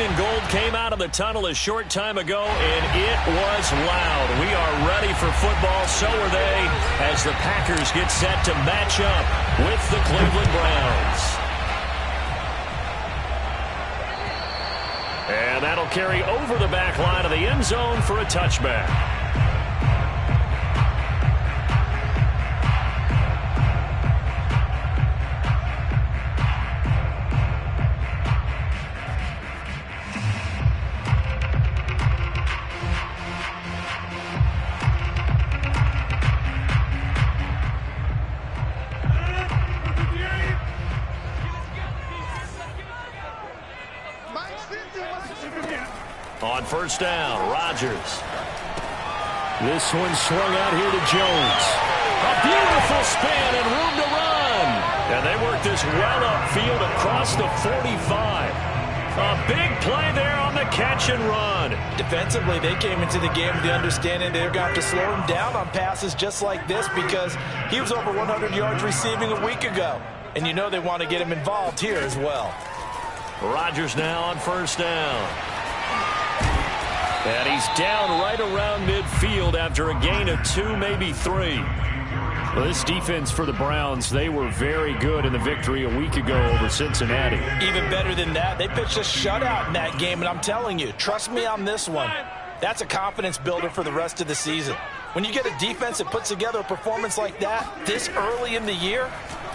and gold came out of the tunnel a short time ago, and it was loud. We are ready for football. So are they, as the Packers get set to match up with the Cleveland Browns. And that'll carry over the back line of the end zone for a touchback. On first down, Rodgers. This one swung out here to Jones. A beautiful spin and room to run. And they work this well upfield across the 45. A big play there on the catch and run. Defensively, they came into the game with the understanding they're going to have to slow him down on passes just like this because he was over 100 yards receiving a week ago. And you know they want to get him involved here as well. Rodgers now on first down. And he's down right around midfield after a gain of 2, maybe 3. Well, this defense for the Browns, they were very good in the victory a week ago over Cincinnati. Even better than that, they pitched a shutout in that game, and I'm telling you, trust me on this one. That's a confidence builder for the rest of the season. When you get a defense that puts together a performance like that this early in the year,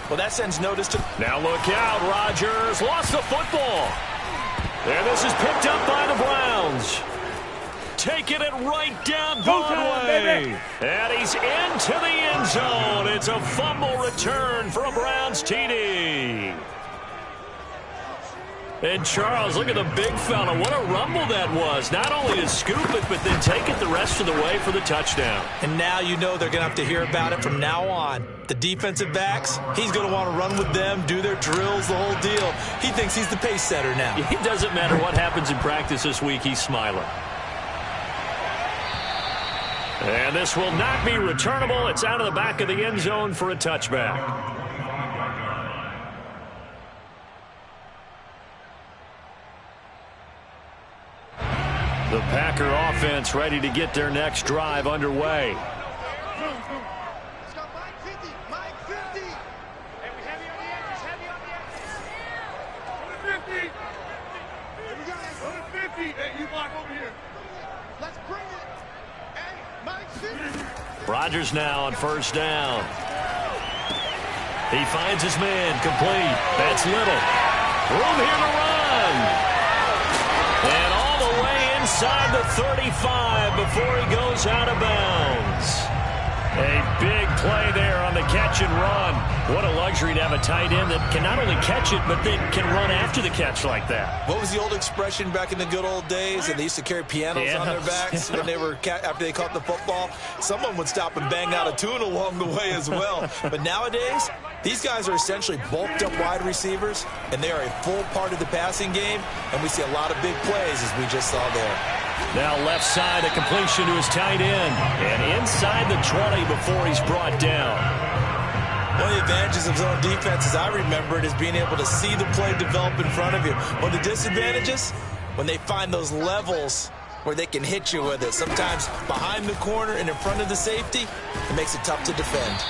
well, that sends notice to... Now look out, Rodgers lost the football. And this is picked up by the Browns. Taking it right down Broadway. And he's into the end zone. It's a fumble return for a Browns TD. And Charles, look at the big fella. What a rumble that was. Not only to scoop it, but then take it the rest of the way for the touchdown. And now you know they're going to have to hear about it from now on. The defensive backs, he's going to want to run with them, do their drills, the whole deal. He thinks he's the pace setter now. It doesn't matter what happens in practice this week. He's smiling. And this will not be returnable. It's out of the back of the end zone for a touchback. The Packer offense ready to get their next drive underway. Let's go, Mike 50. Mike 50. Heavy on the edges. Heavy on the edges. 50. Here we go. 50. Hey, you block over here. Let's bring it. Hey, Mike 50. Rodgers now on first down. He finds his man complete. That's Little. Room here to run. And all the way inside the 35 before he goes out of bounds. A big play there on the catch and run. What a luxury to have a tight end that can not only catch it, but then can run after the catch like that. What was the old expression back in the good old days? And they used to carry pianos on their backs when they were after they caught the football. Someone would stop and bang out a tune along the way as well. But nowadays, these guys are essentially bulked up wide receivers, and they are a full part of the passing game. And we see a lot of big plays, as we just saw there. Now left side, a completion to his tight end. And inside the 20 before he's brought down. One of the advantages of zone defense, as I remember it, is being able to see the play develop in front of you. One of the disadvantages, when they find those levels where they can hit you with it. Sometimes behind the corner and in front of the safety, it makes it tough to defend.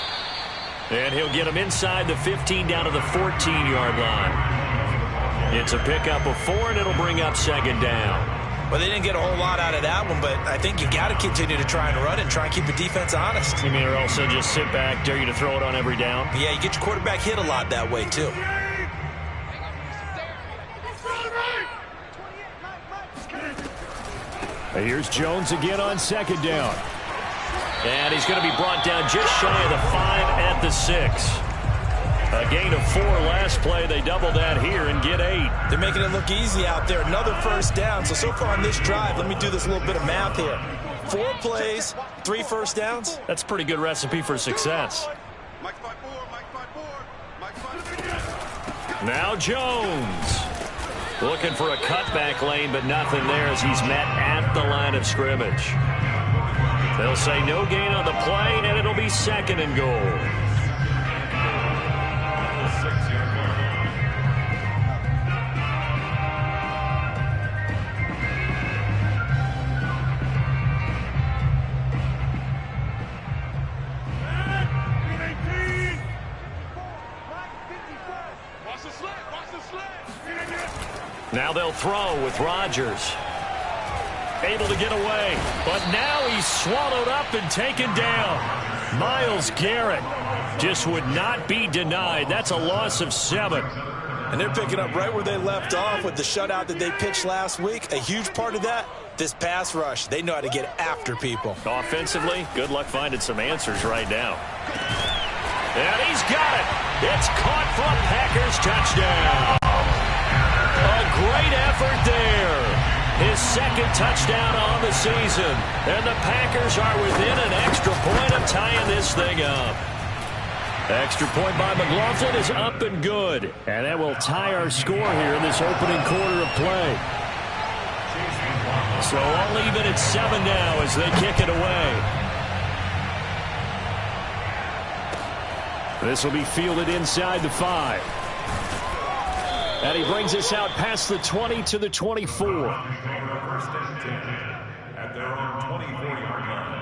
And he'll get him inside the 15 down to the 14-yard line. It's a pickup of 4, and it'll bring up second down. Well, they didn't get a whole lot out of that one, but I think you got to continue to try and run and try and keep the defense honest. You mean or also just sit back, dare you to throw it on every down? Yeah, you get your quarterback hit a lot that way, too. Here's Jones again on second down. And he's going to be brought down just shy of the 5 at the 6. A gain of 4 last play. They double that here and get 8. They're making it look easy out there. Another first down. So far on this drive, let me do this little bit of math here. 4 plays, 3 first downs. That's a pretty good recipe for success. Now Jones. Looking for a cutback lane, but nothing there as he's met at the line of scrimmage. They'll say no gain on the play, and it'll be second and goal. Now they'll throw with Rodgers. Able to get away, but now he's swallowed up and taken down. Myles Garrett just would not be denied. That's a loss of 7. And they're picking up right where they left off with the shutout that they pitched last week. A huge part of that, this pass rush. They know how to get after people. Offensively, good luck finding some answers right now. And he's got it. It's caught for a Packers touchdown. A great effort there. His second touchdown on the season. And the Packers are within an extra point of tying this thing up. Extra point by McLaughlin is up and good. And that will tie our score here in this opening quarter of play. So all even at 7 now as they kick it away. This will be fielded inside the 5. And he brings us out past the 20 to the 24. First and 10 at their own 24-yard line.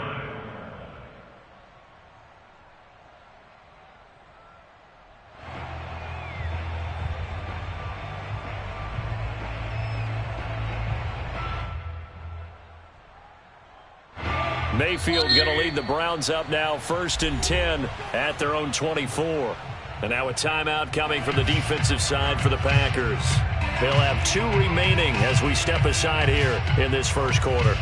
Mayfield going to lead the Browns up now, 1st and 10 at their own 24. And now a timeout coming from the defensive side for the Packers. They'll have 2 remaining as we step aside here in this first quarter.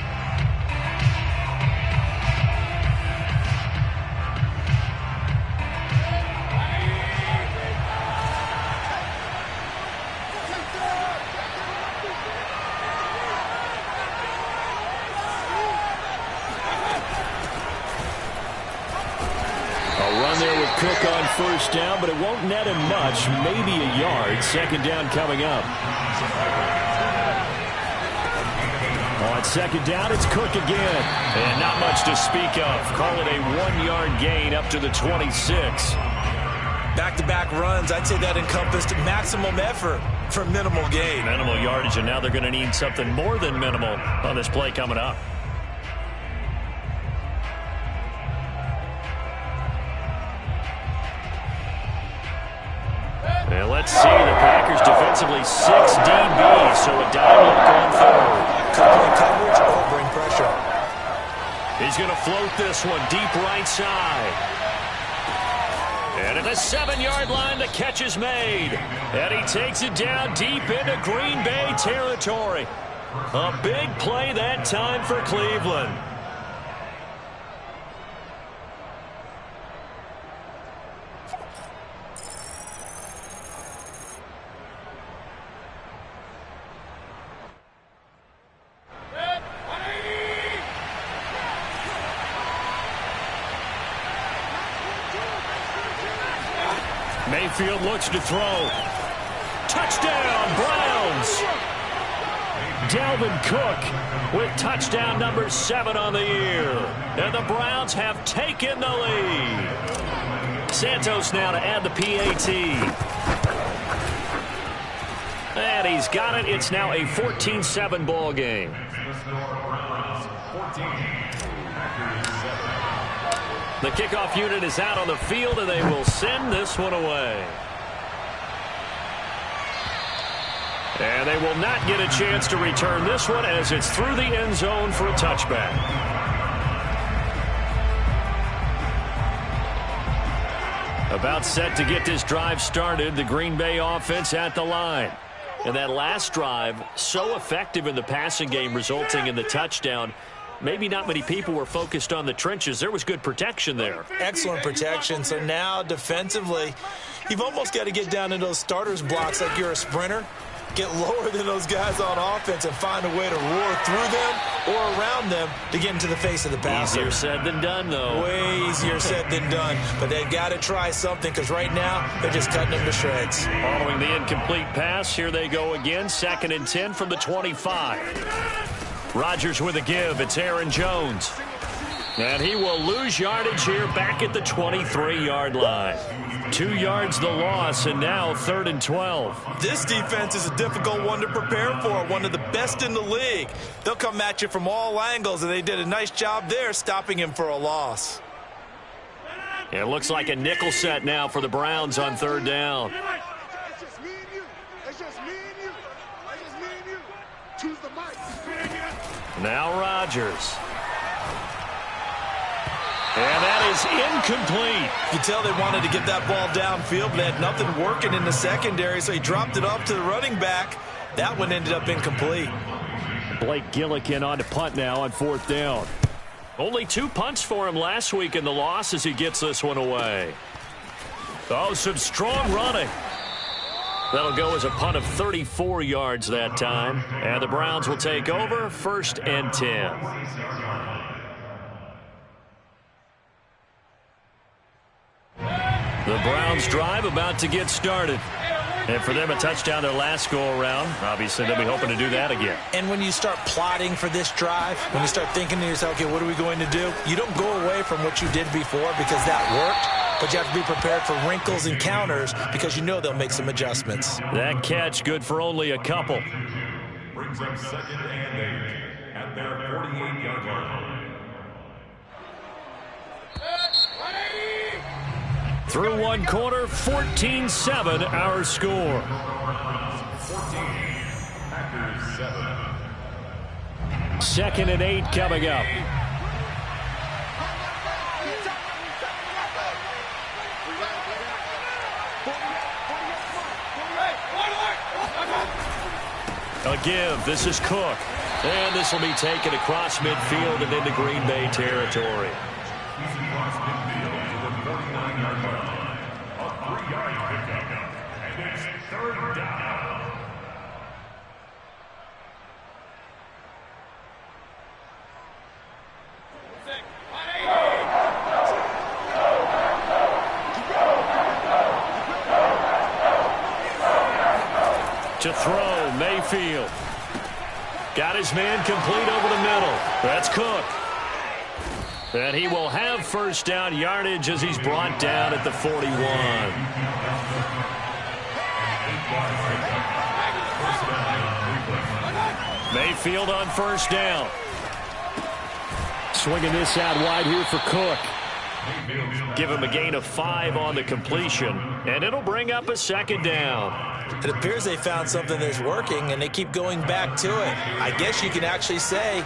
Cook on 1st down, but it won't net him much, maybe a yard. 2nd down coming up. On 2nd down, it's Cook again. And not much to speak of. Call it a 1-yard gain up to the 26. Back-to-back runs, I'd say that encompassed maximum effort for minimal gain. Minimal yardage, and now they're going to need something more than minimal on this play coming up. And let's see, the Packers defensively 6 DB, so a dime look on 3rd. Covering coverage or bring pressure. He's going to float this one deep right side. And at the 7-yard line, the catch is made. And he takes it down deep into Green Bay territory. A big play that time for Cleveland. Mayfield looks to throw. Touchdown, Browns! Dalvin Cook with touchdown number 7 on the year. And the Browns have taken the lead. Santos now to add the PAT. And he's got it. It's now a 14-7 ball game. The kickoff unit is out on the field, and they will send this one away. And they will not get a chance to return this one as it's through the end zone for a touchback. About set to get this drive started, the Green Bay offense at the line. And that last drive, so effective in the passing game, resulting in the touchdown. Maybe not many people were focused on the trenches. There was good protection there. Excellent protection. So now defensively, you've almost got to get down in those starters blocks like you're a sprinter. Get lower than those guys on offense and find a way to roar through them or around them to get into the face of the passer. Easier said than done, though. Way easier said than done. But they've got to try something because right now they're just cutting them to shreds. Following the incomplete pass, here they go again. 2nd and 10 from the 25. Rodgers with a give. It's Aaron Jones. And he will lose yardage here back at the 23-yard line. 2 yards the loss, and now 3rd and 12. This defense is a difficult one to prepare for, one of the best in the league. They'll come at you from all angles, and they did a nice job there stopping him for a loss. It looks like a nickel set now for the Browns on 3rd down. Choose the mic. Now Rodgers. And that is incomplete. You can tell they wanted to get that ball downfield, but they had nothing working in the secondary, so he dropped it off to the running back. That one ended up incomplete. Blake Gillikin on to punt now on 4th down. Only 2 punts for him last week in the loss as he gets this one away. Oh, some strong running. That'll go as a punt of 34 yards that time. And the Browns will take over 1st and 10. The Browns drive about to get started. And for them, a touchdown their last go-around. Obviously, they'll be hoping to do that again. And when you start plotting for this drive, when you start thinking to yourself, okay, what are we going to do? You don't go away from what you did before because that worked, but you have to be prepared for wrinkles and counters because you know they'll make some adjustments. That catch good for only a couple. Brings up 2nd and 8 at their 48-yard line. Through one quarter, 14-7 our score. 14, Packers 7. 2nd and 8 coming up. A give. This is Cook. And this will be taken across midfield and into Green Bay territory. He's across midfield to the 49-yard line. A 3-yard pickup. And it's 3rd down. To throw, Mayfield. Got his man complete over the middle. That's Cook. And he will have 1st down yardage as he's brought down at the 41. Mayfield on 1st down. Swinging this out wide here for Cook. Give him a gain of 5 on the completion, and it'll bring up a 2nd down. It appears they found something that's working, and they keep going back to it. I guess you can actually say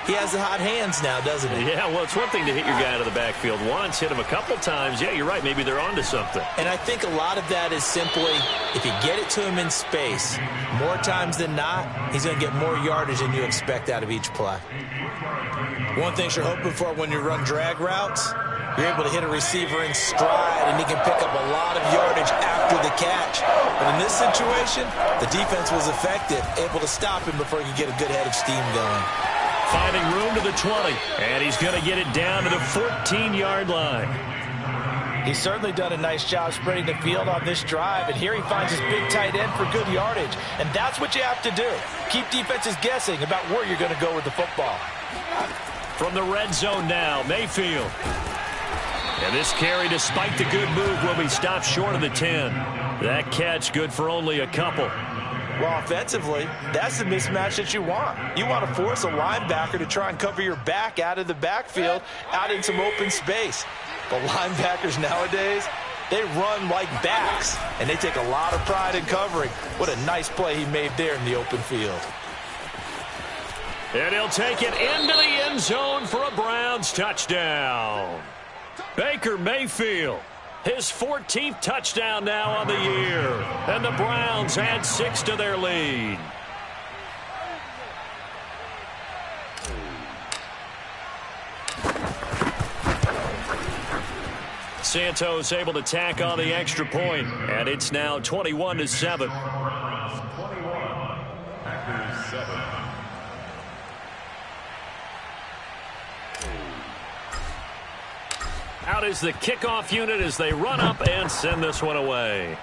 he has the hot hands now, doesn't he? Yeah, well, it's one thing to hit your guy out of the backfield once, hit him a couple times. Yeah, you're right. Maybe they're onto something. And I think a lot of that is simply if you get it to him in space, more times than not, he's going to get more yardage than you expect out of each play. One thing you're hoping for when you run drag routes, you're able to hit a receiver in stride, and he can pick up a lot of yardage after the catch. But in this situation, the defense was effective, able to stop him before he could get a good head of steam going. Finding room to the 20, and he's going to get it down to the 14-yard line. He's certainly done a nice job spreading the field on this drive, and here he finds his big tight end for good yardage. And that's what you have to do. Keep defenses guessing about where you're going to go with the football. From the red zone now, Mayfield. And this carry, despite the good move, will be stopped short of the 10. That catch good for only a couple. Well, offensively, that's the mismatch that you want. You want to force a linebacker to try and cover your back out of the backfield, out in some open space. But linebackers nowadays, they run like backs, and they take a lot of pride in covering. What a nice play he made there in the open field. And he'll take it into the end zone for a Browns touchdown. Baker Mayfield, his 14th touchdown now on the year. And the Browns add 6 to their lead. Santos able to tack on the extra point, and it's now 21-7. 21, Packers 7. Out is the kickoff unit as they run up and send this one away.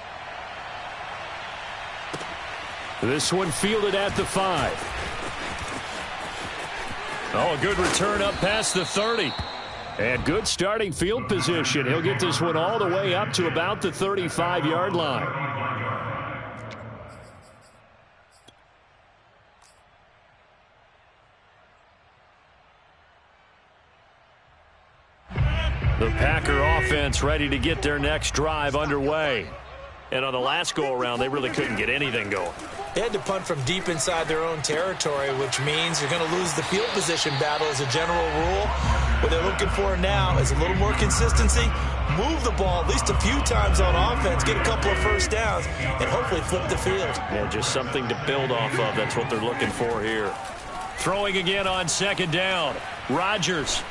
This one fielded at the 5. Oh, a good return up past the 30. And good starting field position. He'll get this one all the way up to about the 35-yard line. The Packer offense ready to get their next drive underway. And on the last go-around, they really couldn't get anything going. They had to punt from deep inside their own territory, which means you're going to lose the field position battle as a general rule. What they're looking for now is a little more consistency, move the ball at least a few times on offense, get a couple of first downs, and hopefully flip the field. Yeah, just something to build off of. That's what they're looking for here. Throwing again on second down. Rodgers.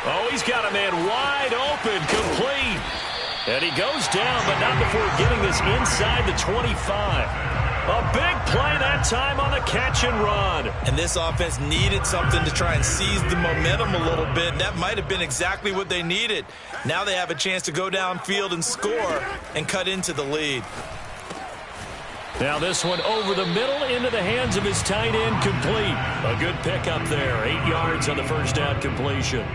Oh, he's got a man wide open, complete. And he goes down, but not before getting this inside the 25. A big play that time on the catch and run. And this offense needed something to try and seize the momentum a little bit. And that might have been exactly what they needed. Now they have a chance to go downfield and score and cut into the lead. Now this one over the middle into the hands of his tight end, complete. A good pickup there. 8 yards on the first down completion.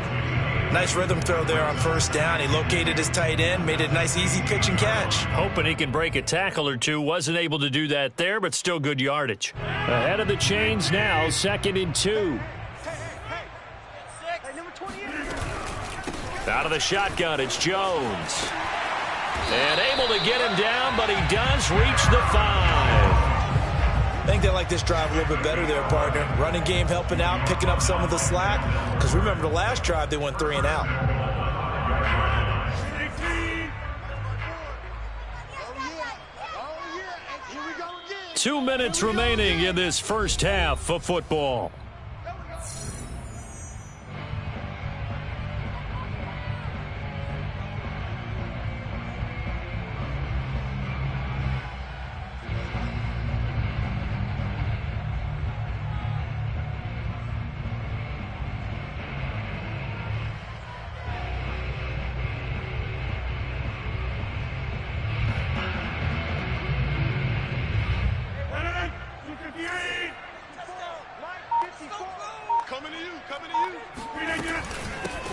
Nice rhythm throw there on first down. He located his tight end, made it a nice easy pitch and catch. Hoping he can break a tackle or two. Wasn't able to do that there, but still good yardage. Ahead of the chains now, 2nd and 2. Out of the shotgun, it's Jones. And able to get him down, but he does reach the 5. I think they like this drive a little bit better there, partner. Running game helping out, picking up some of the slack. Because remember, the last drive, they went 3 and out. Oh, 2 minutes remaining in this first half of football.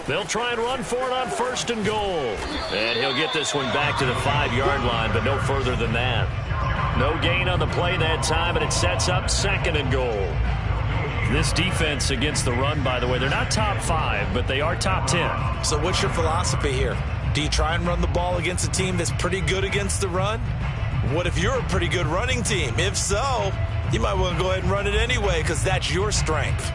They'll try and run for it on 1st and goal. And he'll get this one back to the 5-yard line, but no further than that. No gain on the play that time, and it sets up 2nd and goal. This defense against the run, by the way, they're not top 5, but they are top 10. So what's your philosophy here? Do you try and run the ball against a team that's pretty good against the run? What if you're a pretty good running team? If so, you might want to go ahead and run it anyway because that's your strength.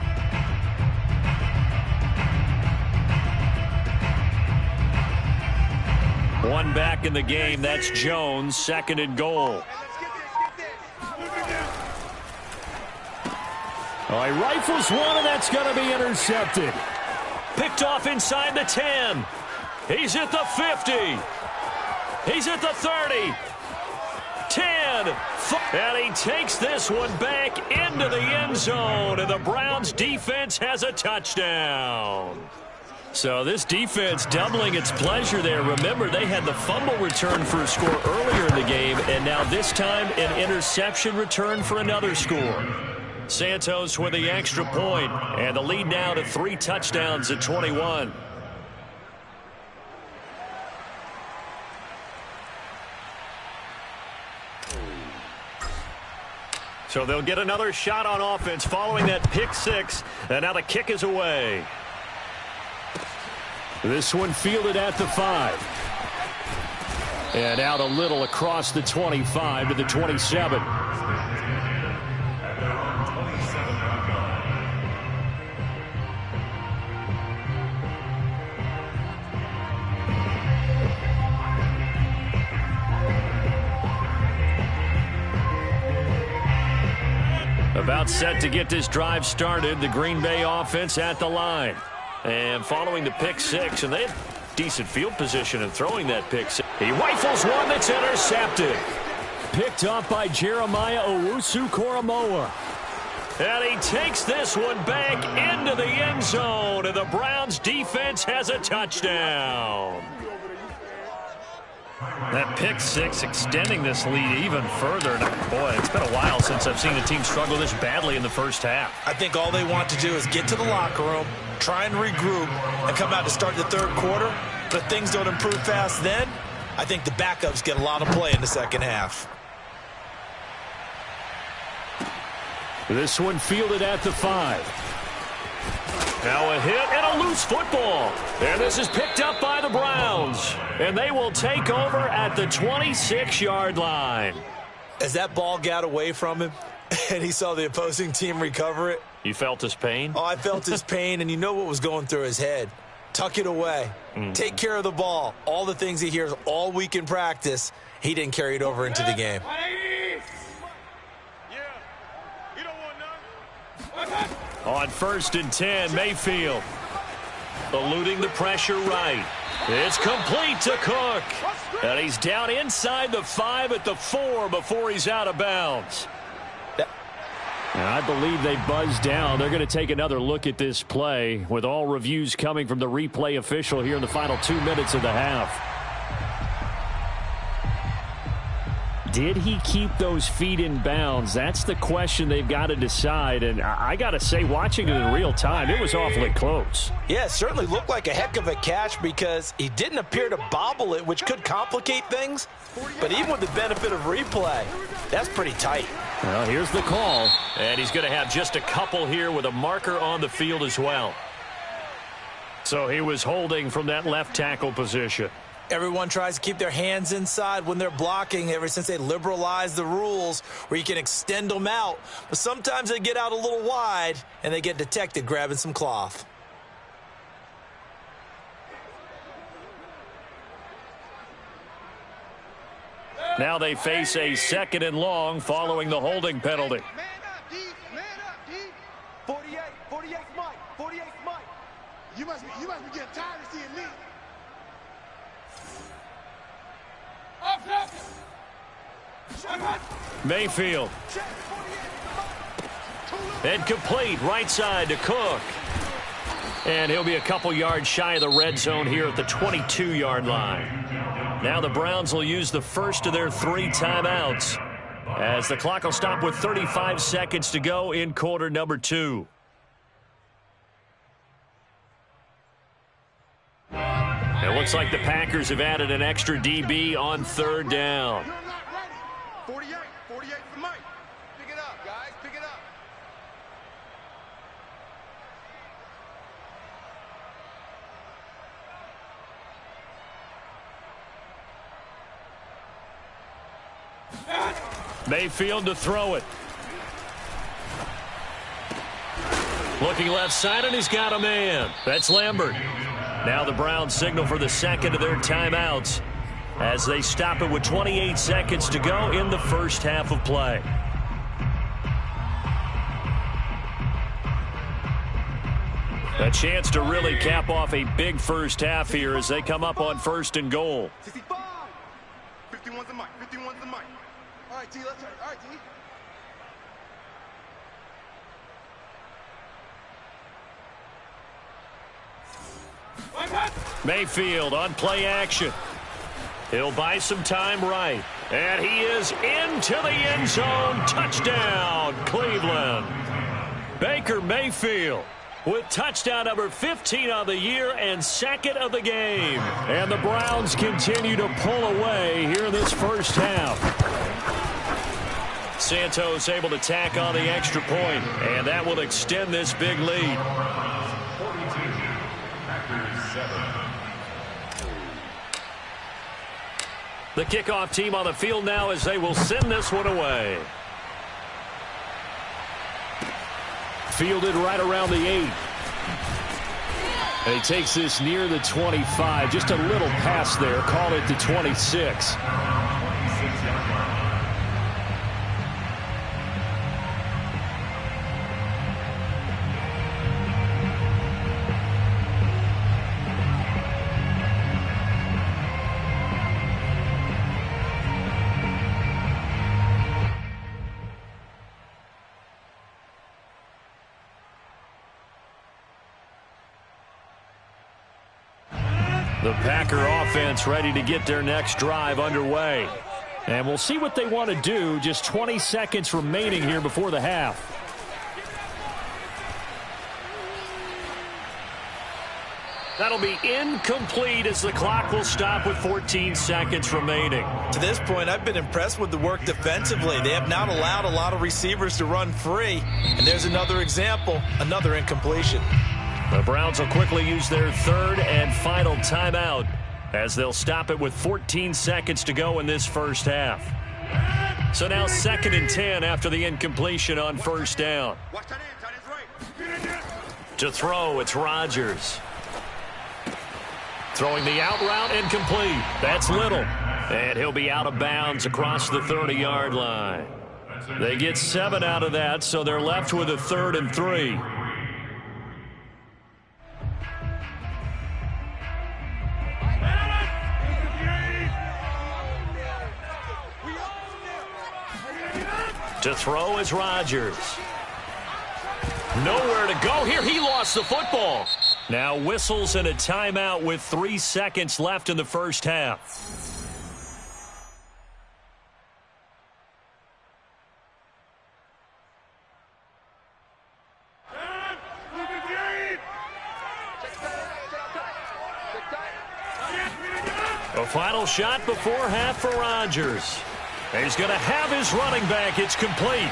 One back in the game. That's Jones. 2nd and goal. Oh, he rifles one, and that's going to be intercepted. Picked off inside the 10. He's at the 50. He's at the 30. 10. And he takes this one back into the end zone, and the Browns defense has a touchdown. So this defense doubling its pleasure there. Remember, they had the fumble return for a score earlier in the game, and now this time an interception return for another score. Santos with the extra point, and the lead now to 3 touchdowns at 21. So they'll get another shot on offense following that pick 6, and now the kick is away. This one fielded at the 5. And out a little across the 25 to the 27. About set to get this drive started, the Green Bay offense at the line. And following the pick 6, and they had decent field position in throwing that pick 6. He rifles one that's intercepted. Picked off by Jeremiah Owusu-Koramoah. And he takes this one back into the end zone, and the Browns defense has a touchdown. That pick 6 extending this lead even further. And boy, it's been a while since I've seen a team struggle this badly in the first half. I think all they want to do is get to the locker room, try and regroup, and come out to start the 3rd quarter. But if things don't improve fast then, I think the backups get a lot of play in the 2nd half. This one fielded at the 5. Now a hit and a loose football. And this is picked up by the Browns. And they will take over at the 26-yard line. As that ball got away from him and he saw the opposing team recover it. You felt his pain? Oh, I felt his pain, and you know what was going through his head. Tuck it away. Take care of the ball. All the things he hears all week in practice, he didn't carry it over into the game. On 1st and 10, Mayfield. Eluding the pressure right. It's complete to Cook. And he's down inside the 5 at the 4 before he's out of bounds. And I believe they buzzed down. They're going to take another look at this play with all reviews coming from the replay official here in the final 2 minutes of the half. Did he keep those feet in bounds? That's the question they've got to decide. And I got to say, watching it in real time, it was awfully close. Yeah, it certainly looked like a heck of a catch because he didn't appear to bobble it, which could complicate things. But even with the benefit of replay, that's pretty tight. Well, here's the call. And he's going to have just a couple here with a marker on the field as well. So he was holding from that left tackle position. Everyone tries to keep their hands inside when they're blocking ever since they liberalized the rules where you can extend them out. But sometimes they get out a little wide and they get detected grabbing some cloth. Now they face a 2nd and long following the holding penalty. Man up, D. Man up, D. 48, 48 Mike. 48 Mike. You must be getting tired of seeing me. Mayfield. And complete right side to Cook. And he'll be a couple yards shy of the red zone here at the 22-yard line. Now the Browns will use the first of their 3 timeouts as the clock will stop with 35 seconds to go in quarter number 2. It looks like the Packers have added an extra DB on 3rd down. You're not ready. 48, 48 for Mike. Pick it up, guys. Pick it up. Mayfield to throw it. Looking left side, and he's got a man. That's Lambert. Now the Browns signal for the 2nd of their timeouts as they stop it with 28 seconds to go in the first half of play. A chance to really cap off a big first half here as they come up on 1st and goal. 65. 51's the Mike. 51's the Mike. All right, T, let's try it. All right, T. Mayfield on play action. He'll buy some time right. And he is into the end zone. Touchdown, Cleveland. Baker Mayfield with touchdown number 15 on the year and 2nd of the game. And the Browns continue to pull away here in this first half. Santos able to tack on the extra point, and that will extend this big lead. The kickoff team on the field now as they will send this one away. Fielded right around the 8. And he takes this near the 25. Just a little pass there. Call it the 26. The Packer offense ready to get their next drive underway. And we'll see what they want to do. Just 20 seconds remaining here before the half. That'll be incomplete as the clock will stop with 14 seconds remaining. To this point, I've been impressed with the work defensively. They have not allowed a lot of receivers to run free. And there's another example, another incompletion. The Browns will quickly use their 3rd and final timeout as they'll stop it with 14 seconds to go in this first half. So now 2nd and 10 after the incompletion on first down. To throw, it's Rodgers. Throwing the out route, incomplete. That's Little. And he'll be out of bounds across the 30-yard line. They get 7 out of that, so they're left with a 3rd and 3. To throw is Rodgers. Nowhere to go here. He lost the football. Now whistles and a timeout with 3 seconds left in the first half. A final shot before half for Rodgers. He's going to have his running back. It's complete.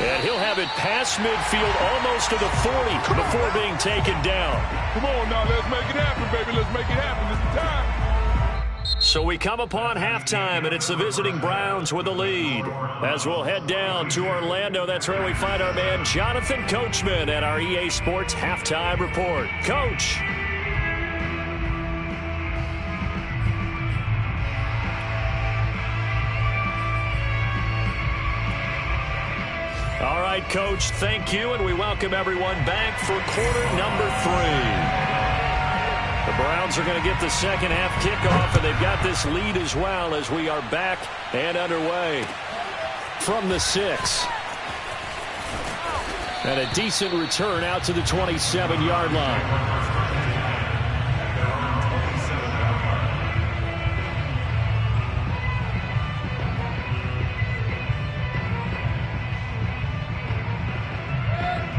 And he'll have it past midfield almost to the 40 before being taken down. Come on now, let's make it happen, baby. Let's make it happen. It's the time. So we come upon halftime, and it's the visiting Browns with the lead. As we'll head down to Orlando, that's where we find our man Jonathan Coachman at our EA Sports Halftime Report. Coach. All right, Coach, thank you, and we welcome everyone back for quarter number 3. The Browns are going to get the second half kickoff, and they've got this lead as well as we are back and underway from the 6. And a decent return out to the 27-yard line.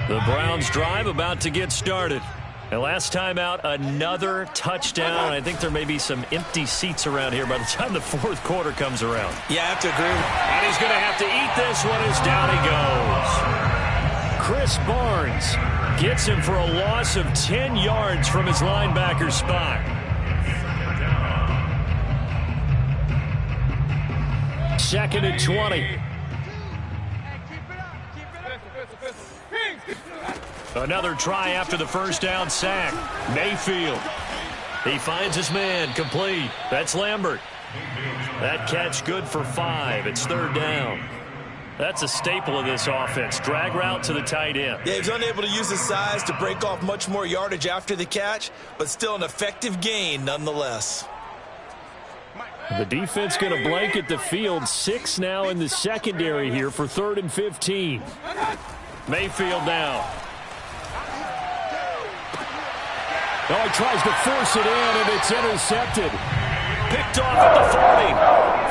The Browns drive about to get started. And last time out, another touchdown. I think there may be some empty seats around here by the time the fourth quarter comes around. Yeah, I have to agree. And he's going to have to eat this one as down he goes. Chris Barnes gets him for a loss of 10 yards from his linebacker spot. Second and 20. Another try after the first down sack. Mayfield. He finds his man. Complete. That's Lambert. That catch good for 5. It's 3rd down. That's a staple of this offense. Drag route to the tight end. Yeah, he was unable to use his size to break off much more yardage after the catch, but still an effective gain nonetheless. The defense going to blanket the field. 6 now in the secondary here for 3rd and 15. Mayfield now. Oh, he tries to force it in, and it's intercepted. Picked off at the 40.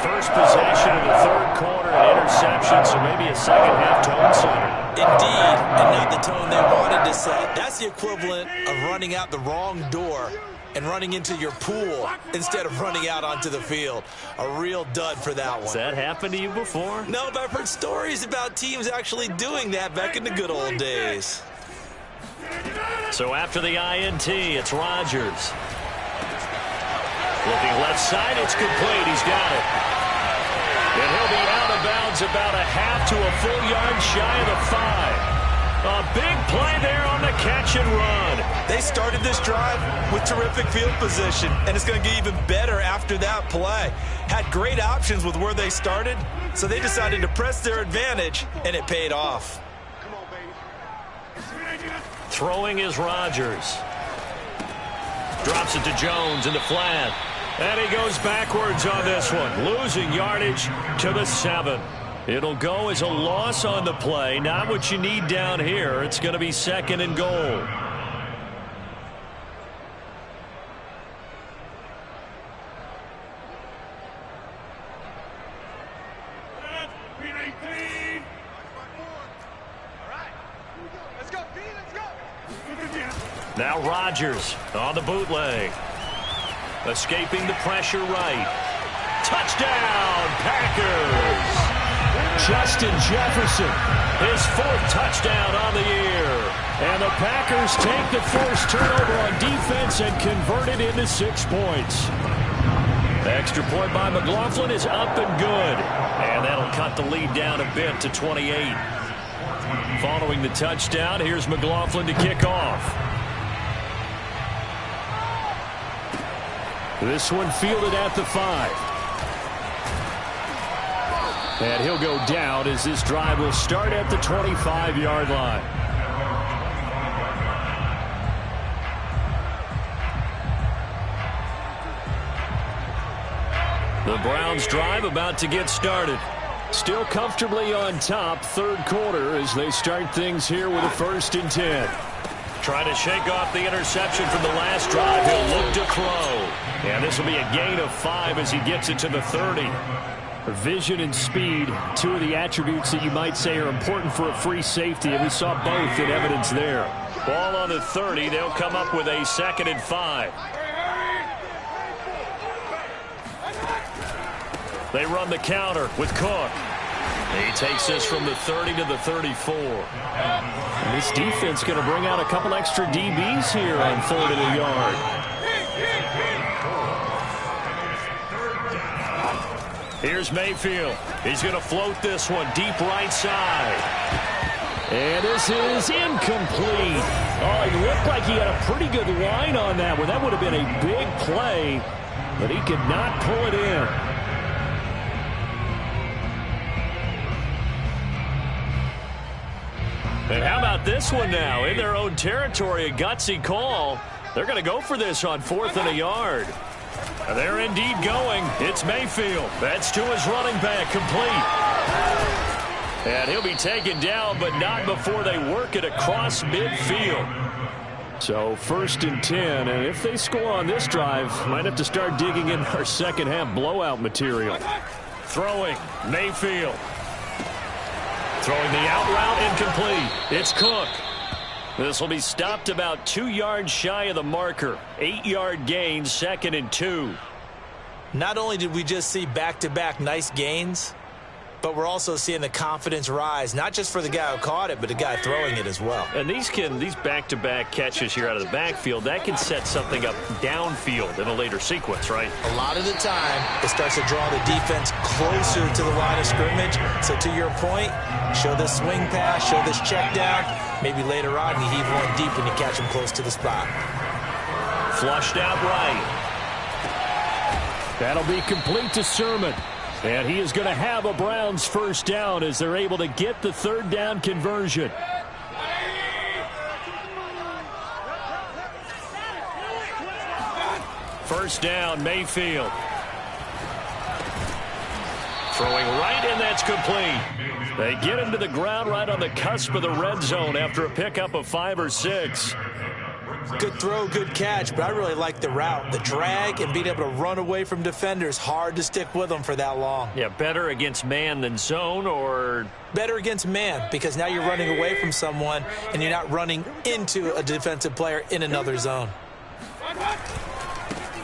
First possession of the 3rd quarter, an interception, so maybe a second-half tone setter. Indeed, and not the tone they wanted to set. That's the equivalent of running out the wrong door and running into your pool instead of running out onto the field. A real dud for that one. Has that happened to you before? No, but I've heard stories about teams actually doing that back in the good old days. So after the INT, it's Rodgers. Looking left side, it's complete. He's got it. And he'll be out of bounds about a half to a full yard shy of the 5. A big play there on the catch and run. They started this drive with terrific field position, and it's going to get even better after that play. Had great options with where they started, so they decided to press their advantage, and it paid off. Throwing is Rodgers. Drops it to Jones in the flat. And he goes backwards on this one. Losing yardage to the 7. It'll go as a loss on the play. Not what you need down here. It's going to be 2nd and goal. Now Rodgers on the bootleg. Escaping the pressure right. Touchdown, Packers! Justin Jefferson, his 4th touchdown on the year. And the Packers take the forced turnover on defense and convert it into 6 points. Extra point by McLaughlin is up and good. And that'll cut the lead down a bit to 28. Following the touchdown, here's McLaughlin to kick off. This one fielded at the 5. And he'll go down as this drive will start at the 25-yard line. The Browns drive about to get started. Still comfortably on top, third quarter as they start things here with a 1st and 10. Trying to shake off the interception from the last drive. He'll look to throw. And this will be a gain of 5 as he gets it to the 30. Vision and speed, two of the attributes that you might say are important for a free safety, and we saw both in evidence there. Ball on the 30. They'll come up with a 2nd and 5. They run the counter with Cook. He takes this from the 30 to the 34. And this defense going to bring out a couple extra DBs here on 3rd and a yard. Here's Mayfield. He's going to float this one deep right side. And this is incomplete. Oh, he looked like he had a pretty good line on that one. That would have been a big play, but he could not pull it in. And how about this one now? In their own territory, a gutsy call. They're going to go for this on 4th and a yard. They're indeed going. It's Mayfield. That's to his running back, complete. And he'll be taken down, but not before they work it across midfield. So 1st and 10, and if they score on this drive, might have to start digging in our second half blowout material. Throwing, Mayfield. Throwing the out route, incomplete. It's Cook. This will be stopped about 2 yards shy of the marker. 8-yard gain, 2nd and 2. Not only did we just see back-to-back nice gains, but we're also seeing the confidence rise, not just for the guy who caught it, but the guy throwing it as well. And these back-to-back catches here out of the backfield, that can set something up downfield in a later sequence, right? A lot of the time, it starts to draw the defense closer to the line of scrimmage. So to your point, show this swing pass, show this check down. Maybe later on, you heave one deep when you catch him close to the spot. Flushed out right. That'll be complete to Sermon. And he is going to have a Browns 1st down as they're able to get the 3rd down conversion. First down, Mayfield. Throwing right, and that's complete. They get him to the ground right on the cusp of the red zone after a pickup of 5 or 6. Good throw, good catch, but I really like the route. The drag and being able to run away from defenders, hard to stick with them for that long. Yeah, better against man than zone, or? Better against man, because now you're running away from someone and you're not running into a defensive player in another zone.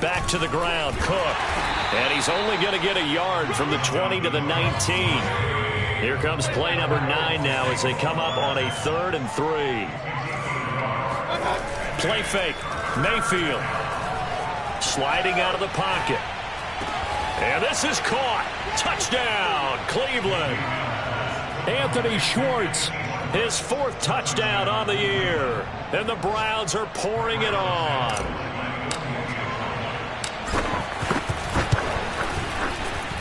Back to the ground, Cook. And he's only going to get a yard from the 20 to the 19. Here comes play number 9 now as they come up on a 3rd and 3. Play fake, Mayfield. Sliding out of the pocket. And this is caught. Touchdown, Cleveland. Anthony Schwartz, his 4th touchdown on the year. And the Browns are pouring it on.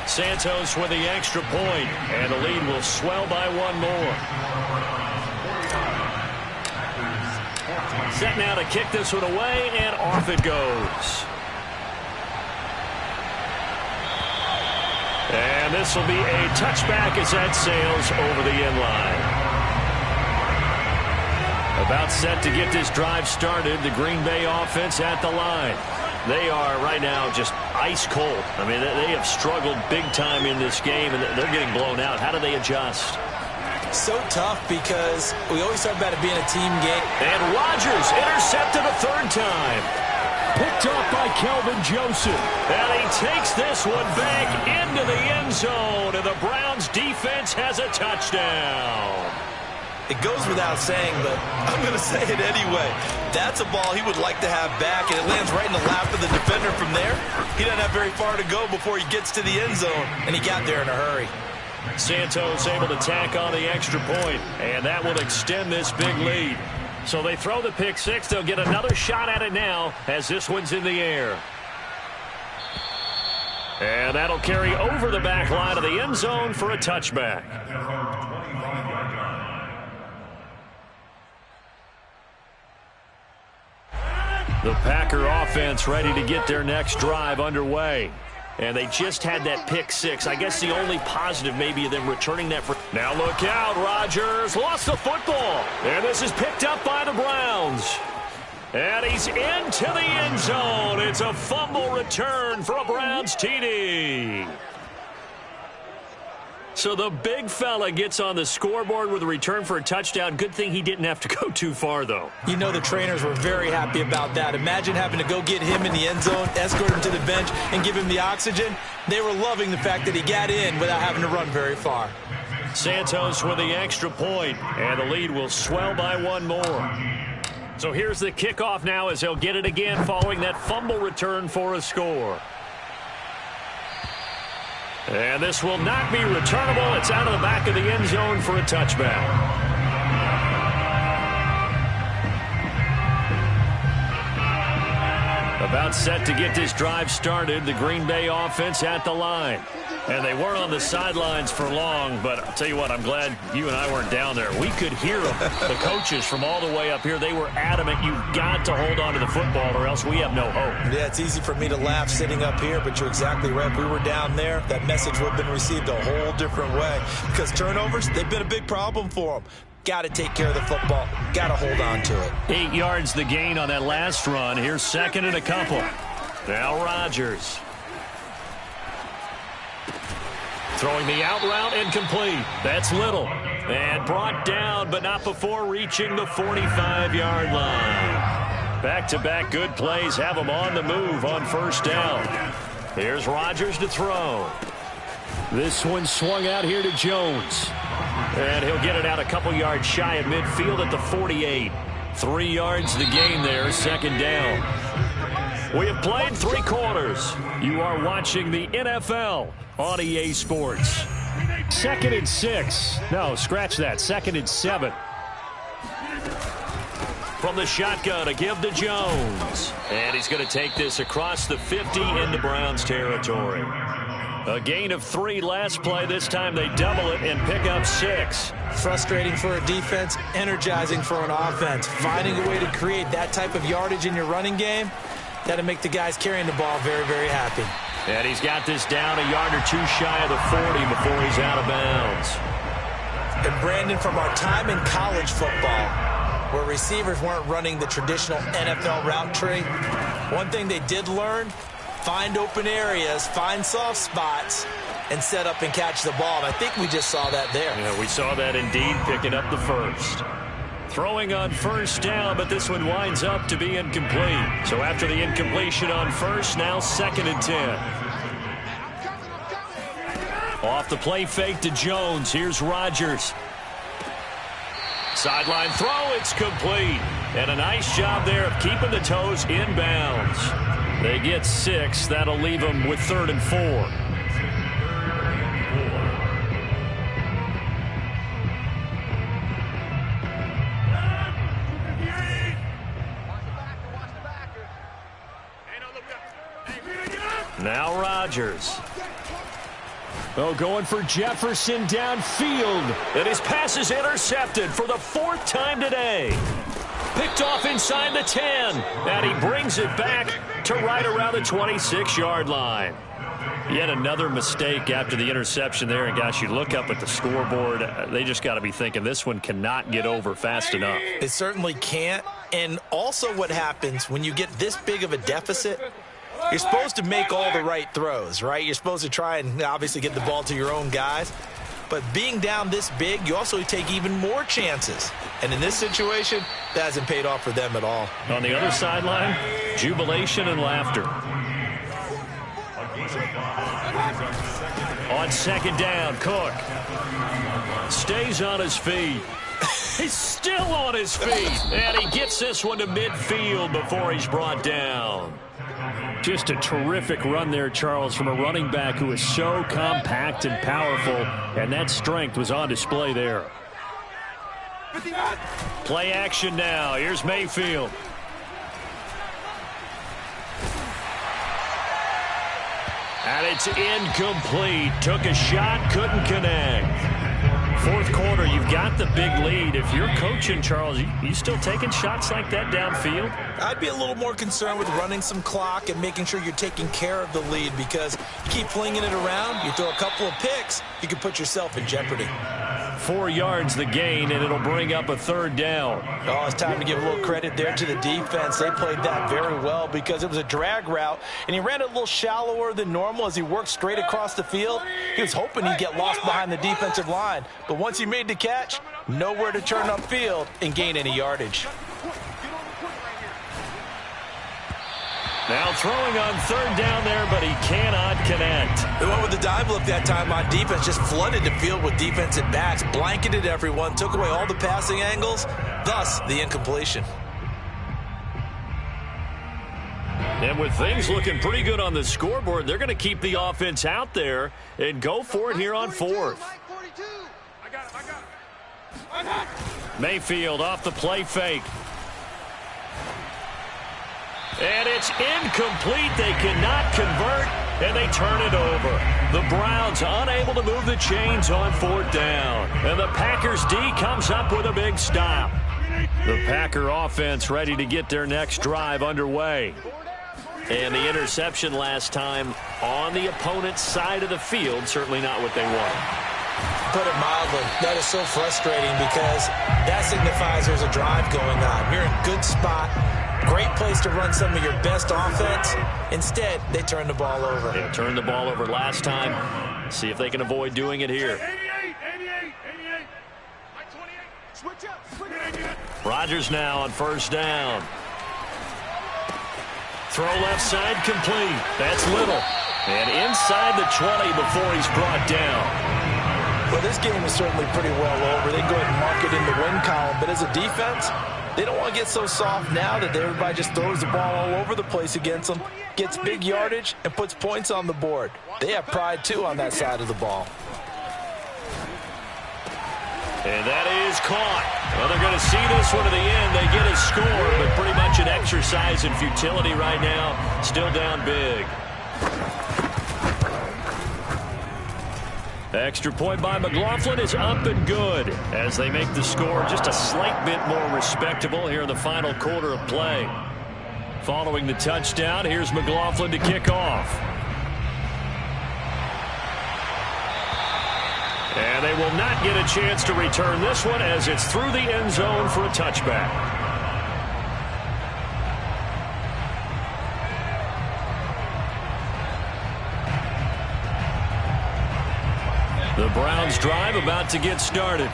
Santos with the extra point, and the lead will swell by 1 more. Set now to kick this one away, and off it goes. And this will be a touchback as that sails over the end line. About set to get this drive started, the Green Bay offense at the line. They are right now just ice cold. I mean, they have struggled big time in this game, and they're getting blown out. How do they adjust? So tough because we always talk about it being a team game. And Rodgers intercepted a 3rd time. Picked off by Kelvin Joseph. And he takes this one back into the end zone, and the Browns defense has a touchdown. It goes without saying, but I'm going to say it anyway. That's a ball he would like to have back, and it lands right in the lap of the defender from there. He doesn't have very far to go before he gets to the end zone, and he got there in a hurry. Santos able to tack on the extra point, and that will extend this big lead. So they throw the pick six. They'll get another shot at it now as this one's in the air. And that'll carry over the back line of the end zone for a touchback. The Packer offense ready to get their next drive underway. And they just had that pick six. I guess the only positive maybe of them returning that. Now look out, Rodgers lost the football. And this is picked up by the Browns. And he's into the end zone. It's a fumble return for a Browns TD. So the big fella gets on the scoreboard with a return for a touchdown. Good thing he didn't have to go too far, though. You know the trainers were very happy about that. Imagine having to go get him in the end zone, escort him to the bench, and give him the oxygen. They were loving the fact that he got in without having to run very far. Santos with the extra point, and the lead will swell by one more. So here's the kickoff now as they'll get it again following that fumble return for a score. And this will not be returnable. It's out of the back of the end zone for a touchback. About set to get this drive started. The Green Bay offense at the line. And they weren't on the sidelines for long, but I'll tell you what, I'm glad you and I weren't down there. We could hear them. The coaches from all the way up here, they were adamant, you've got to hold on to the football or else we have no hope. Yeah, it's easy for me to laugh sitting up here, but you're exactly right. If we were down there, that message would have been received a whole different way. Because turnovers, they've been a big problem for them. Got to take care of the football. Got to hold on to it. 8 yards the gain on that last run. Here's second and a couple. Now Rodgers. Throwing the out route incomplete. That's Little. And brought down, but not before reaching the 45-yard line. Back-to-back good plays have them on the move on first down. Here's Rodgers to throw. This one swung out here to Jones. And he'll get it out a couple yards shy of midfield at the 48. 3 yards the gain there, second down. We have played 3 quarters. You are watching the NFL on EA Sports. 2nd and 6. No, scratch that. 2nd and 7. From the shotgun, a give to Jones. And he's going to take this across the 50 into Browns territory. A gain of 3 last play. This time they double it and pick up 6. Frustrating for a defense, energizing for an offense. Finding a way to create that type of yardage in your running game, that'll make the guys carrying the ball very, very happy. And he's got this down a yard or 2 shy of the 40 before he's out of bounds. And Brandon, from our time in college football, where receivers weren't running the traditional NFL route tree, one thing they did learn, find open areas, find soft spots, and set up and catch the ball. And I think we just saw that there. Yeah, we saw that indeed, picking up the first. Throwing on first down, but this one winds up to be incomplete. So after the incompletion on first, now 2nd and 10. Off the play fake to Jones. Here's Rodgers. Sideline throw, it's complete. And a nice job there of keeping the toes inbounds. They get 6. That'll leave them with 3rd and 4. Now Rodgers. Oh, going for Jefferson downfield. And his pass is intercepted for the 4th time today. Picked off inside the 10. And he brings it back to right around the 26-yard line. Yet another mistake after the interception there. And, gosh, you look up at the scoreboard. They just got to be thinking this one cannot get over fast enough. It certainly can't. And also what happens when you get this big of a deficit, you're supposed to make all the right throws, right? You're supposed to try and obviously get the ball to your own guys. But being down this big, you also take even more chances. And in this situation, that hasn't paid off for them at all. On the other sideline, jubilation and laughter. On 2nd down, Cook stays on his feet. He's still on his feet. And he gets this one to midfield before he's brought down. Just a terrific run there, Charles, from a running back who is so compact and powerful, and that strength was on display there. Play action now. Here's Mayfield. And it's incomplete. Took a shot, couldn't connect. Fourth quarter, you've got the big lead. If you're coaching, Charles, you still taking shots like that downfield? I'd be a little more concerned with running some clock and making sure you're taking care of the lead, because you keep flinging it around, you throw a couple of picks, you can put yourself in jeopardy. 4 yards the gain, and it'll bring up a third down. Oh, it's time to give a little credit there to the defense. They played that very well because it was a drag route, and he ran it a little shallower than normal as he worked straight across the field. He was hoping he'd get lost behind the defensive line, but once he made the catch, nowhere to turn upfield and gain any yardage. Now throwing on third down there, but he cannot connect. They went with the dive look that time on defense, just flooded the field with defensive backs, blanketed everyone, took away all the passing angles, thus the incompletion. And with things looking pretty good on the scoreboard, they're going to keep the offense out there and go for it here on fourth. Mayfield off the play fake. And it's incomplete. They cannot convert, and they turn it over. The Browns unable to move the chains on fourth down. And the Packers D comes up with a big stop. The Packer offense ready to get their next drive underway. And the interception last time on the opponent's side of the field, certainly not what they want. Put it mildly, that is so frustrating because that signifies there's a drive going on. You're in a good spot. Great place to run some of your best offense. Instead, they turn the ball over. Yeah, turned the ball over last time. See if they can avoid doing it here. 88. Switch up. Rodgers now on first down. Throw left side complete. That's Little. And inside the 20 before he's brought down. Well, this game is certainly pretty well over. They can go ahead and mark it in the win column. But as a defense, they don't want to get so soft now that everybody just throws the ball all over the place against them, gets big yardage, and puts points on the board. They have pride, too, on that side of the ball. And that is caught. Well, they're going to see this one to the end. They get a score, but pretty much an exercise in futility right now. Still down big. Extra point by McLaughlin is up and good as they make the score just a slight bit more respectable here in the final quarter of play. Following the touchdown, here's McLaughlin to kick off. And they will not get a chance to return this one as it's through the end zone for a touchback. The Browns drive about to get started.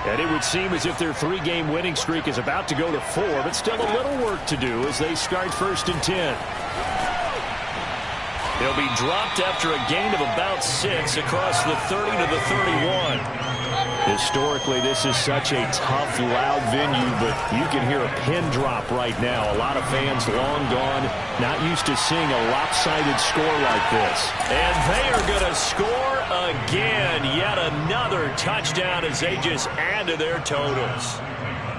And it would seem as if their three-game winning streak is about to go to 4, but still a little work to do as they start 1st and 10. They'll be dropped after a gain of about 6 across the 30 to the 31. Historically, this is such a tough, loud venue, but you can hear a pin drop right now. A lot of fans long gone, not used to seeing a lopsided score like this. And they are going to score again. Yet another touchdown as they just add to their totals.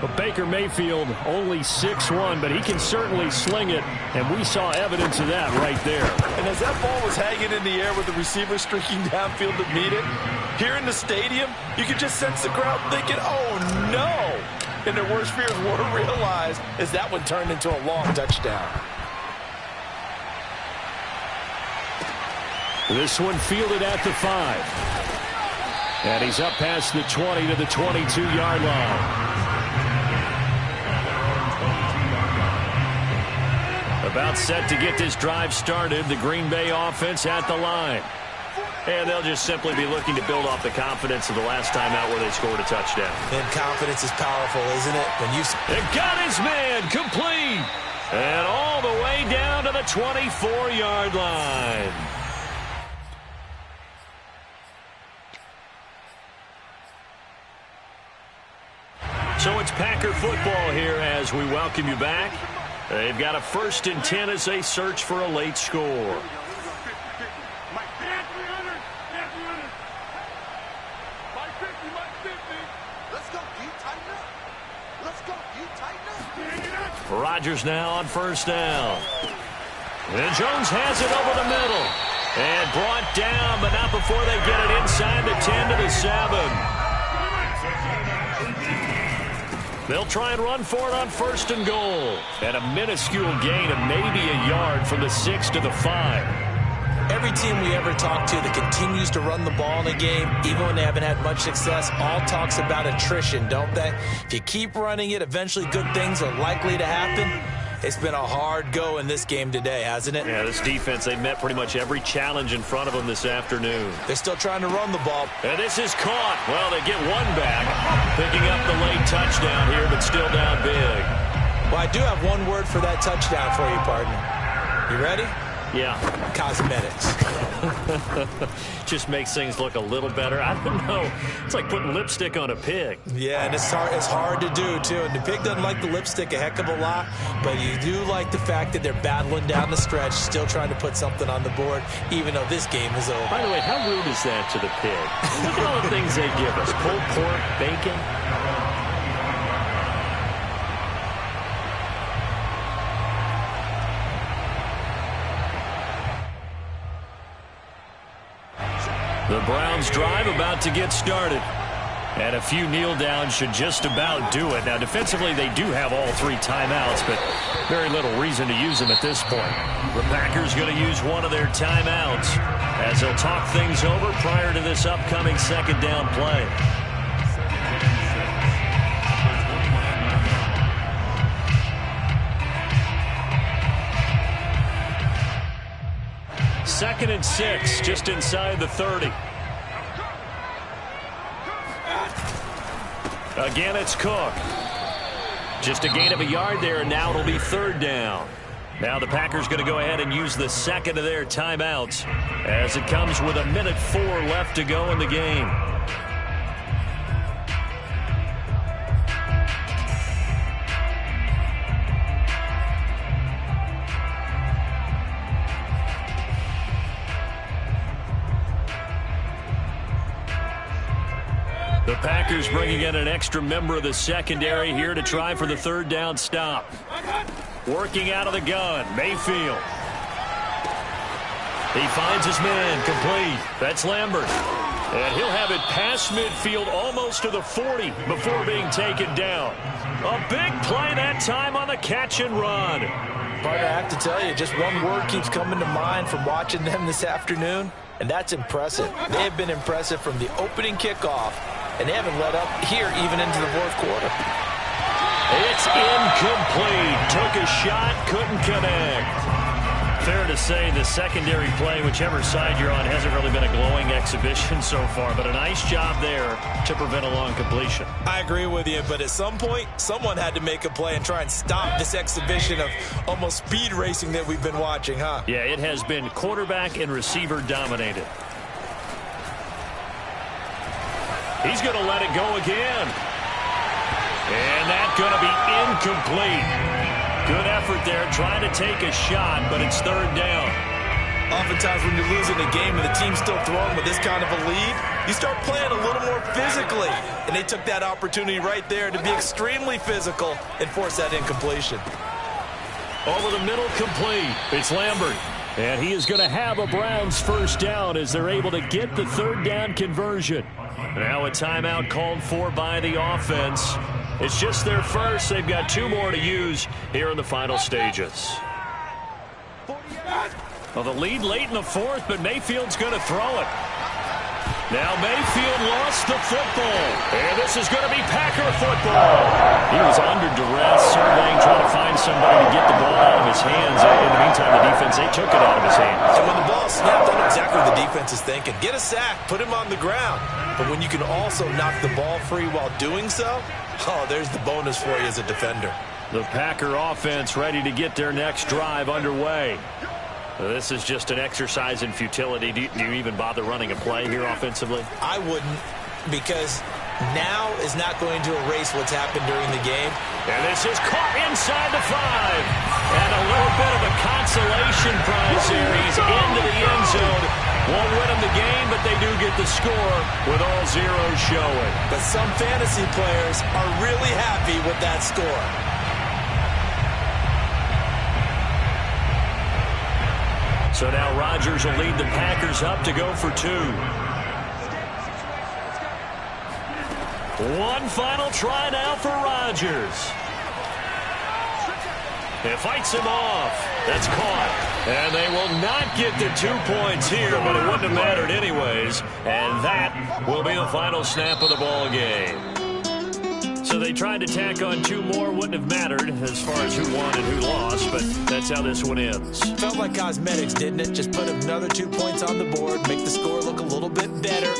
But Baker Mayfield only 6'1", but he can certainly sling it, and we saw evidence of that right there. And as that ball was hanging in the air with the receiver streaking downfield to meet it, here in the stadium, you could just sense the crowd thinking, oh no! And their worst fears were realized as that one turned into a long touchdown. This one fielded at the 5. And he's up past the 20 to the 22-yard line. About set to get this drive started, the Green Bay offense at the line. And they'll just simply be looking to build off the confidence of the last time out where they scored a touchdown. And confidence is powerful, isn't it? When you got his man complete. And all the way down to the 24-yard line. Packer football here as we welcome you back. They've got a 1st and 10 as they search for a late score. Rodgers now on 1st down. And Jones has it over the middle. And brought down, but not before they get it inside the 10 to the 7. They'll try and run for it on 1st and goal. And a minuscule gain of maybe a yard from the 6 to the 5. Every team we ever talk to that continues to run the ball in a game, even when they haven't had much success, all talks about attrition, don't they? If you keep running it, eventually good things are likely to happen. It's been a hard go in this game today, hasn't it? Yeah, this defense, they met pretty much every challenge in front of them this afternoon. They're still trying to run the ball. And this is caught. Well, they get one back, picking up the late touchdown here, but still down big. Well, I do have one word for that touchdown for you, partner. You ready? Yeah. Cosmetics. Just makes things look a little better. I don't know. It's like putting lipstick on a pig. Yeah, and it's hard to do, too. And the pig doesn't like the lipstick a heck of a lot, but you do like the fact that they're battling down the stretch, still trying to put something on the board, even though this game is over. By the way, how rude is that to the pig? Look at all the things they give us. Pulled pork, bacon. The Browns drive about to get started. And a few kneel downs should just about do it. Now, defensively, they do have all 3 timeouts, but very little reason to use them at this point. The Packers going to use one of their timeouts as they'll talk things over prior to this upcoming 2nd down play. Second and 6, just inside the 30. Again, it's Cook. Just a gain of a yard there, and now it'll be 3rd down. Now the Packers going to go ahead and use the 2nd of their timeouts as it comes with 1:04 left to go in the game. The Packers bringing in an extra member of the secondary here to try for the 3rd down stop. Working out of the gun, Mayfield. He finds his man, complete. That's Lambert. And he'll have it past midfield almost to the 40 before being taken down. A big play that time on the catch and run. Partner, I have to tell you, just one word keeps coming to mind from watching them this afternoon, and that's impressive. They have been impressive from the opening kickoff, and they haven't let up here even into the 4th quarter. It's incomplete. Took a shot, couldn't connect. Fair to say the secondary play, whichever side you're on, hasn't really been a glowing exhibition so far, but a nice job there to prevent a long completion. I agree with you, but at some point, someone had to make a play and try and stop this exhibition of almost speed racing that we've been watching, huh? Yeah, it has been quarterback and receiver dominated. He's going to let it go again. And that's going to be incomplete. Good effort there, trying to take a shot, but it's 3rd down. Oftentimes when you're losing a game and the team's still throwing with this kind of a lead, you start playing a little more physically. And they took that opportunity right there to be extremely physical and force that incompletion. Over the middle, complete. It's Lambert. And he is going to have a Browns 1st down as they're able to get the 3rd down conversion. Now a timeout called for by the offense. It's just their first. They've got 2 more to use here in the final stages. Well, the lead late in the 4th, but Mayfield's going to throw it. Now Mayfield lost the football. And this is going to be Packer football. He was under duress, surveying, trying to find somebody to get the ball out of his hands. In the meantime, the defense, they took it out of his hands. And when the ball snapped, I know exactly what the defense is thinking. Get a sack, put him on the ground. But when you can also knock the ball free while doing so, oh, there's the bonus for you as a defender. The Packer offense ready to get their next drive underway. This is just an exercise in futility. Do you even bother running a play here offensively? I wouldn't, because now is not going to erase what's happened during the game. And this is caught inside the 5. And a little bit of a consolation prize here. He's into the end zone. Won't win them the game, but they do get the score with all zeros showing. But some fantasy players are really happy with that score. So now Rodgers will lead the Packers up to go for 2. One final try now for Rodgers. It fights him off. That's caught. And they will not get the 2 points here, but it wouldn't have mattered anyways. And that will be the final snap of the ball game. So they tried to tack on 2 more. Wouldn't have mattered as far as who won and who lost, but that's how this one ends. Felt like cosmetics, didn't it? Just put another 2 points on the board, make the score look a little bit better.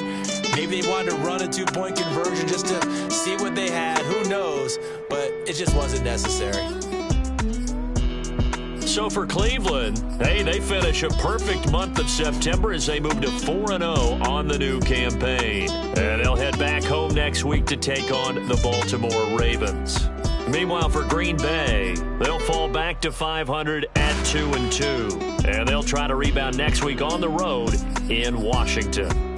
Maybe they wanted to run a 2-point conversion just to see what they had. Who knows? But it just wasn't necessary. So for Cleveland, hey, they finish a perfect month of September as they move to 4-0 on the new campaign. And they'll head back home next week to take on the Baltimore Ravens. Meanwhile, for Green Bay, they'll fall back to 500 at 2-2. And they'll try to rebound next week on the road in Washington.